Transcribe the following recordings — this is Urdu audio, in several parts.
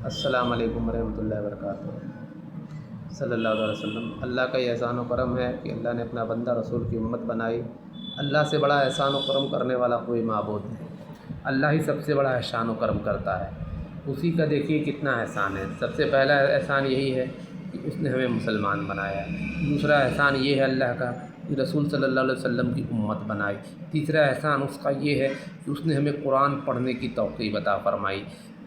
السلام علیکم ورحمۃ اللہ وبرکاتہ۔ صلی اللہ علیہ وسلم۔ اللہ کا یہ احسان و کرم ہے کہ اللہ نے اپنا بندہ رسول کی امت بنائی۔ اللہ سے بڑا احسان و کرم کرنے والا کوئی معبود نہیں، اللہ ہی سب سے بڑا احسان و کرم کرتا ہے۔ اسی کا دیکھیے کتنا احسان ہے۔ سب سے پہلا احسان یہی ہے کہ اس نے ہمیں مسلمان بنایا۔ دوسرا احسان یہ ہے اللہ کا کہ رسول صلی اللہ علیہ وسلم کی امت بنائی۔ تیسرا احسان اس کا یہ ہے کہ اس نے ہمیں قرآن پڑھنے کی توفیق عطا فرمائی۔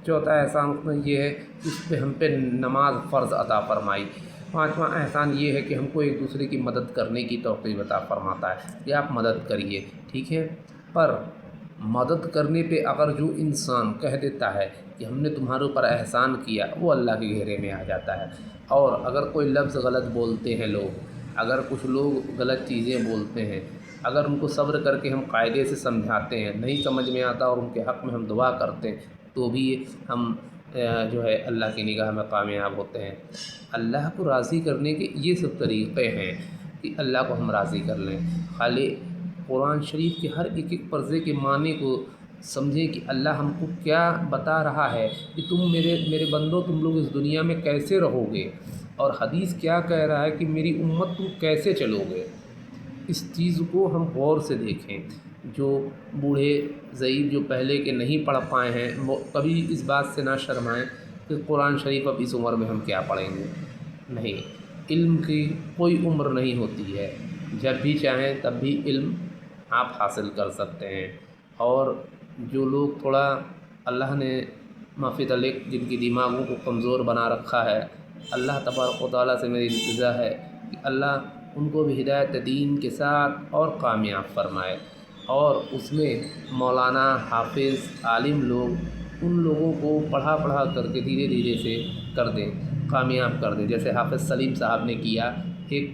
چوتھا احسان اس میں یہ ہے کہ اس پہ ہم پہ نماز فرض عطا فرمائی۔ پانچواں احسان یہ ہے کہ ہم کو ایک دوسرے کی مدد کرنے کی توفیق عطا فرماتا ہے کہ آپ مدد کریے، ٹھیک ہے۔ پر مدد کرنے پہ اگر جو انسان کہہ دیتا ہے کہ ہم نے تمہارے اوپر احسان کیا، وہ اللہ کے گھیرے میں آ جاتا ہے۔ اور اگر کوئی لفظ غلط بولتے ہیں لوگ، اگر کچھ لوگ غلط چیزیں بولتے ہیں، اگر ان کو صبر کر کے ہم قاعدے سے سمجھاتے ہیں، نہیں سمجھ میں آتا اور ان کے حق میں ہم دعا کرتے ہیں، تو بھی ہم جو ہے اللہ کی نگاہ میں کامیاب ہوتے ہیں۔ اللہ کو راضی کرنے کے یہ سب طریقے ہیں کہ اللہ کو ہم راضی کر لیں۔ خالی قرآن شریف کے ہر ایک پرزے کے معنی کو سمجھیں کہ اللہ ہم کو کیا بتا رہا ہے کہ تم میرے بندوں تم لوگ اس دنیا میں کیسے رہو گے، اور حدیث کیا کہہ رہا ہے کہ میری امت تم کیسے چلو گے۔ اس چیز کو ہم غور سے دیکھیں۔ جو بوڑھے ضعیف جو پہلے کے نہیں پڑھ پائے ہیں، وہ کبھی اس بات سے نہ شرمائیں کہ قرآن شریف اب اس عمر میں ہم کیا پڑھیں گے۔ نہیں، علم کی کوئی عمر نہیں ہوتی ہے، جب بھی چاہیں تب بھی علم آپ حاصل کر سکتے ہیں۔ اور جو لوگ تھوڑا اللہ نے معافی تعلق جن کی دماغوں کو کمزور بنا رکھا ہے، اللہ تبارک و تعالیٰ سے میری التجا ہے کہ اللہ ان کو بھی ہدایت دین کے ساتھ اور کامیاب فرمائے، اور اس میں مولانا، حافظ، عالم لوگ ان لوگوں کو پڑھا کر کے دھیرے دھیرے سے کر دیں، کامیاب کر دیں۔ جیسے حافظ سلیم صاحب نے کیا، ایک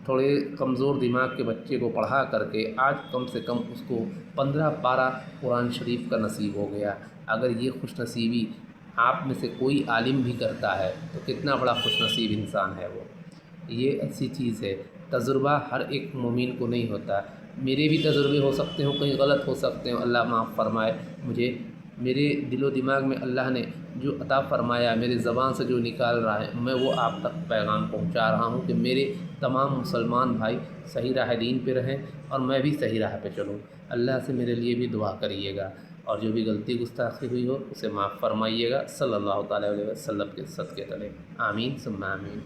تھوڑے کمزور دماغ کے بچے کو پڑھا کر کے آج کم سے کم اس کو 15 پارہ قرآن شریف کا نصیب ہو گیا۔ اگر یہ خوش نصیبی آپ میں سے کوئی عالم بھی کرتا ہے تو کتنا بڑا خوش نصیب انسان ہے وہ۔ یہ ایسی چیز ہے، تجربہ ہر ایک مومن کو نہیں ہوتا۔ میرے بھی تجربے ہو سکتے ہوں، کہیں غلط ہو سکتے ہوں، اللہ معاف فرمائے مجھے۔ میرے دل و دماغ میں اللہ نے جو عطا فرمایا، میرے زبان سے جو نکال رہا ہے، میں وہ آپ تک پیغام پہنچا رہا ہوں کہ میرے تمام مسلمان بھائی صحیح راہ دین پہ رہیں اور میں بھی صحیح راہ پہ چلوں۔ اللہ سے میرے لیے بھی دعا کریے گا، اور جو بھی غلطی گستاخی ہوئی ہو اسے معاف فرمائیے گا۔ صلی اللہ تعالیٰ علیہ وسلم کے صدقے تلے، آمین ثم آمین۔